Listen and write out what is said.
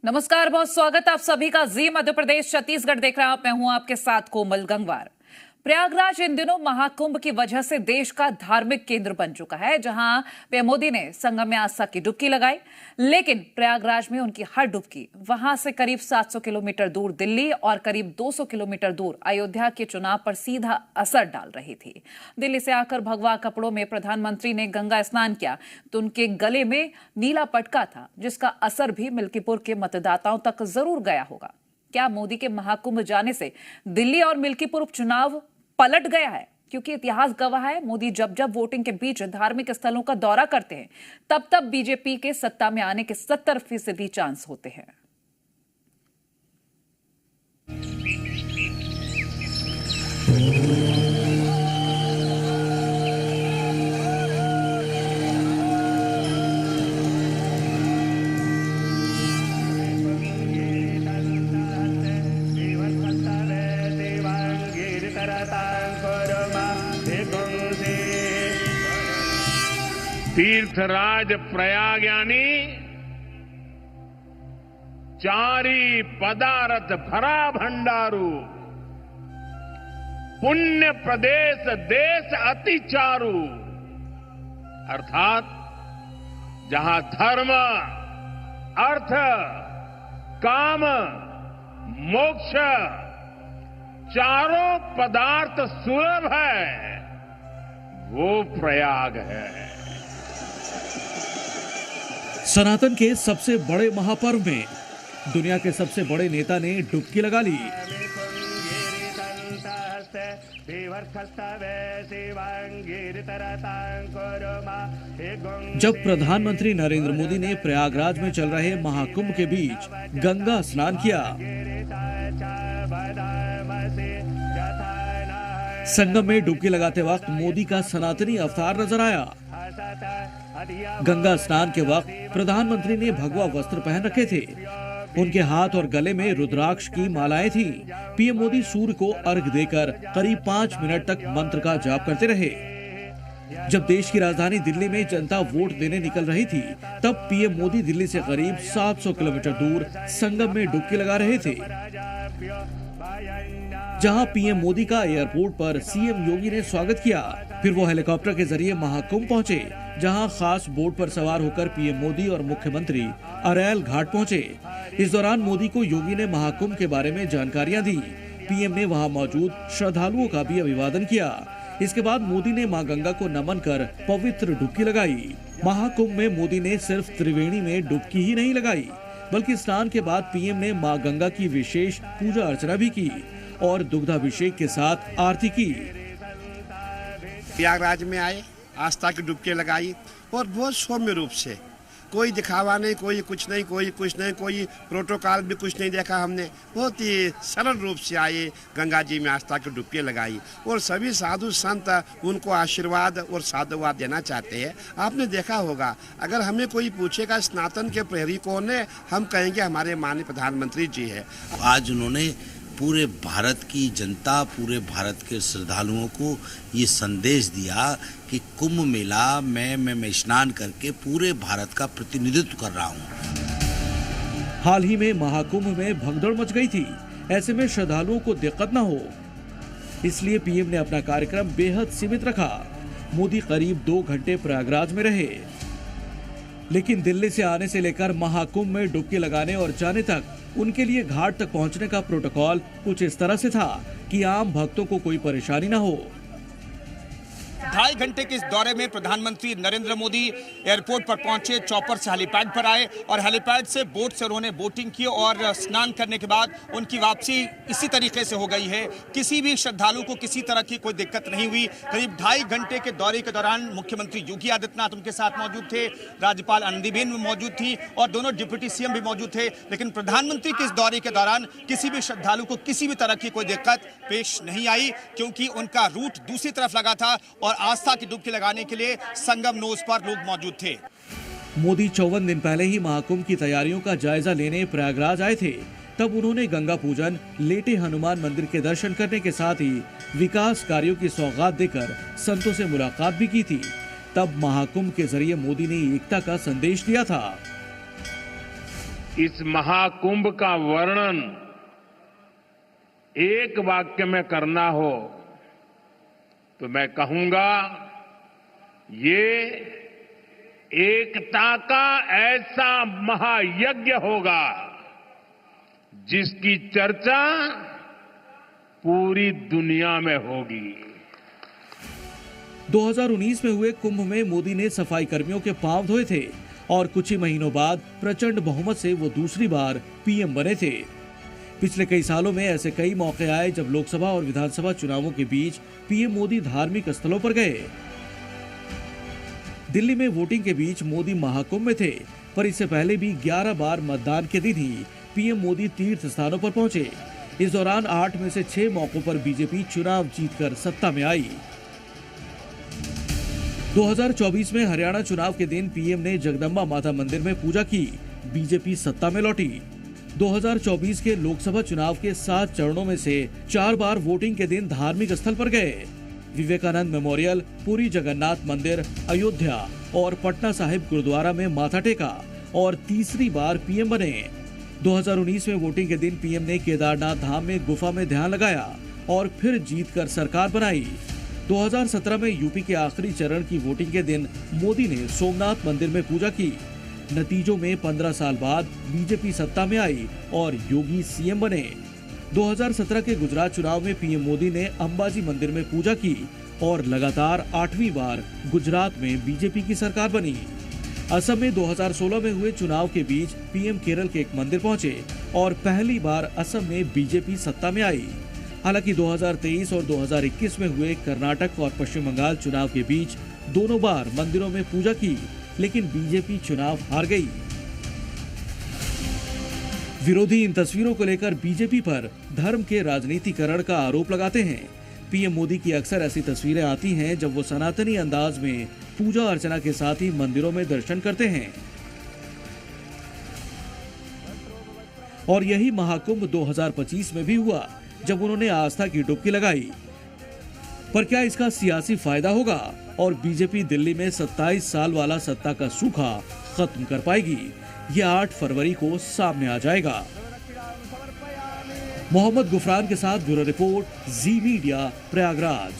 नमस्कार, बहुत स्वागत आप सभी का जी मध्य प्रदेश छत्तीसगढ़ देख रहे हैं। मैं हूं आपके साथ कोमल गंगवार। प्रयागराज इन दिनों महाकुंभ की वजह से देश का धार्मिक केंद्र बन चुका है, जहां पीएम मोदी ने संगम में आस्था की डुबकी लगाई। लेकिन प्रयागराज में उनकी हर डुबकी वहां से करीब 700 किलोमीटर दूर दिल्ली और करीब 200 किलोमीटर दूर अयोध्या के चुनाव पर सीधा असर डाल रही थी। दिल्ली से आकर भगवा कपड़ों में प्रधानमंत्री ने गंगा स्नान किया तो उनके गले में नीला पटका था, जिसका असर भी मिल्कीपुर के मतदाताओं तक जरूर गया होगा। क्या मोदी के महाकुंभ जाने से दिल्ली और मिल्कीपुर उपचुनाव पलट गया है? क्योंकि इतिहास गवाह है, मोदी जब जब वोटिंग के बीच धार्मिक स्थलों का दौरा करते हैं, तब तब बीजेपी के सत्ता में आने के 70% चांस होते हैं। तीर्थराज प्रयाग यानी चारी पदारथ भरा भंडारू, पुण्य प्रदेश देश अति चारू। अर्थात जहां धर्म, अर्थ, काम, मोक्ष चारों पदार्थ सुलभ है, वो प्रयाग है। सनातन के सबसे बड़े महापर्व में दुनिया के सबसे बड़े नेता ने डुबकी लगा ली। जब प्रधानमंत्री नरेंद्र मोदी ने प्रयागराज में चल रहे महाकुंभ के बीच गंगा स्नान किया, संगम में डुबकी लगाते वक्त मोदी का सनातनी अवतार नजर आया। गंगा स्नान के वक्त प्रधानमंत्री ने भगवा वस्त्र पहन रखे थे। उनके हाथ और गले में रुद्राक्ष की मालाएं थीं। पीएम मोदी सूर्य को अर्घ देकर करीब 5 मिनट तक मंत्र का जाप करते रहे। जब देश की राजधानी दिल्ली में जनता वोट देने निकल रही थी, तब पीएम मोदी दिल्ली से करीब 700 किलोमीटर दूर संगम में डुबकी लगा रहे थे। जहां पीएम मोदी का एयरपोर्ट पर सीएम योगी ने स्वागत किया, फिर वो हेलीकॉप्टर के जरिए महाकुंभ पहुंचे, जहां खास बोट पर सवार होकर पीएम मोदी और मुख्यमंत्री अरैल घाट पहुंचे। इस दौरान मोदी को योगी ने महाकुंभ के बारे में जानकारियां दी। पीएम ने वहां मौजूद श्रद्धालुओं का भी अभिवादन किया। इसके बाद मोदी ने मां गंगा को नमन कर पवित्र डुबकी लगाई। महाकुंभ में मोदी ने सिर्फ त्रिवेणी में डुबकी ही नहीं लगाई, बल्कि स्नान के बाद पीएम ने मां गंगा की विशेष पूजा अर्चना भी की और दुग्धाभिषेक के साथ आरती की। प्रयागराज में आए, आस्था की डुबकी लगाई और बहुत सौम्य रूप से, कोई दिखावा नहीं, कोई कुछ नहीं, कोई प्रोटोकॉल भी कुछ नहीं देखा हमने। बहुत ही सरल रूप से आए, गंगा जी में आस्था की डुबकी लगाई और सभी साधु संत उनको आशीर्वाद और साधुवाद देना चाहते हैं। आपने देखा होगा, अगर हमें कोई पूछेगा सनातन के प्रहरी कौन है, हम कहेंगे हमारे माननीय प्रधानमंत्री जी है। आज उन्होंने पूरे भारत की जनता, पूरे भारत के श्रद्धालुओं को ये संदेश दिया कि कुंभ मेला मैं स्नान करके पूरे भारत का प्रतिनिधित्व कर रहा हूँ। हाल ही में महाकुंभ में भगदड़ मच गई थी। ऐसे में श्रद्धालुओं को दिक्कत न हो, इसलिए पीएम ने अपना कार्यक्रम बेहद सीमित रखा। मोदी करीब 2 घंटे प्रयागराज में रहे, लेकिन दिल्ली से आने से लेकर महाकुंभ में डुबकी लगाने और जाने तक उनके लिए घाट तक पहुंचने का प्रोटोकॉल कुछ इस तरह से था कि आम भक्तों को कोई परेशानी न हो। 2.5 घंटे के इस दौरे में प्रधानमंत्री नरेंद्र मोदी एयरपोर्ट पर पहुंचे, चॉपर से हेलीपैड पर आए और हेलीपैड से बोट से उन्होंने बोटिंग की और स्नान करने के बाद उनकी वापसी इसी तरीके से हो गई है। किसी भी श्रद्धालु को किसी तरह की कोई दिक्कत नहीं हुई। करीब 2.5 घंटे के दौरे के दौरान मुख्यमंत्री योगी आदित्यनाथ उनके साथ मौजूद थे, राज्यपाल आनंदीबेन मौजूद थी और दोनों डिप्टी सीएम भी मौजूद थे। लेकिन प्रधानमंत्री के इस दौरे के दौरान किसी भी श्रद्धालु को किसी भी तरह की कोई दिक्कत पेश नहीं आई, क्योंकि उनका रूट दूसरी तरफ लगा था और आस्था की डुबकी लगाने के लिए संगम नोज पर लोग मौजूद थे। मोदी 54 दिन पहले ही महाकुंभ की तैयारियों का जायजा लेने प्रयागराज आए थे। तब उन्होंने गंगा पूजन, लेटे हनुमान मंदिर के दर्शन करने के साथ ही विकास कार्यों की सौगात देकर संतों से मुलाकात भी की थी। तब महाकुंभ के जरिए मोदी ने एकता का संदेश दिया था। इस महाकुंभ का वर्णन एक वाक्य में करना हो तो मैं कहूंगा, ये एकता का ऐसा महायज्ञ होगा जिसकी चर्चा पूरी दुनिया में होगी। 2019 में हुए कुंभ में मोदी ने सफाई कर्मियों के पांव धोए थे और कुछ ही महीनों बाद प्रचंड बहुमत से वो दूसरी बार पीएम बने थे। पिछले कई सालों में ऐसे कई मौके आए जब लोकसभा और विधानसभा चुनावों के बीच पीएम मोदी धार्मिक स्थलों पर गए। दिल्ली में वोटिंग के बीच मोदी महाकुंभ में थे, पर इससे पहले भी 11 बार मतदान के दिन ही पीएम मोदी तीर्थ स्थानों पर पहुंचे। इस दौरान 8 में से 6 मौकों पर बीजेपी चुनाव जीतकर सत्ता में आई। 2024 में हरियाणा चुनाव के दिन पीएम ने जगदम्बा माता मंदिर में पूजा की, बीजेपी सत्ता में लौटी। 2024 के लोकसभा चुनाव के 7 चरणों में से 4 बार वोटिंग के दिन धार्मिक स्थल पर गए। विवेकानंद मेमोरियल, पुरी जगन्नाथ मंदिर, अयोध्या और पटना साहिब गुरुद्वारा में माथा टेका और तीसरी बार पीएम बने। 2019 में वोटिंग के दिन पीएम ने केदारनाथ धाम में गुफा में ध्यान लगाया और फिर जीतकर सरकार बनाई। 2017 में यूपी के आखिरी चरण की वोटिंग के दिन मोदी ने सोमनाथ मंदिर में पूजा की। नतीजों में 15 साल बाद बीजेपी सत्ता में आई और योगी सीएम बने। 2017 के गुजरात चुनाव में पीएम मोदी ने अंबाजी मंदिर में पूजा की और लगातार 8वीं बार गुजरात में बीजेपी की सरकार बनी। असम में 2016 में हुए चुनाव के बीच पीएम केरल के एक मंदिर पहुंचे और पहली बार असम में बीजेपी सत्ता में आई। हालांकि 2023 और 2021 में हुए कर्नाटक और पश्चिम बंगाल चुनाव के बीच दोनों बार मंदिरों में पूजा की, लेकिन बीजेपी चुनाव हार गई। विरोधी इन तस्वीरों को लेकर बीजेपी पर धर्म के राजनीतिकरण का आरोप लगाते हैं। पीएम मोदी की अक्सर ऐसी तस्वीरें आती हैं जब वो सनातनी अंदाज में पूजा अर्चना के साथ ही मंदिरों में दर्शन करते हैं। और यही महाकुंभ 2025 में भी हुआ जब उन्होंने आस्था की डुबकी लगाई। पर क्या इसका सियासी फायदा होगा और बीजेपी दिल्ली में 27 साल वाला सत्ता का सूखा खत्म कर पाएगी? ये 8 फरवरी को सामने आ जाएगा। मोहम्मद गुफरान के साथ ब्यूरो रिपोर्ट, जी मीडिया, प्रयागराज।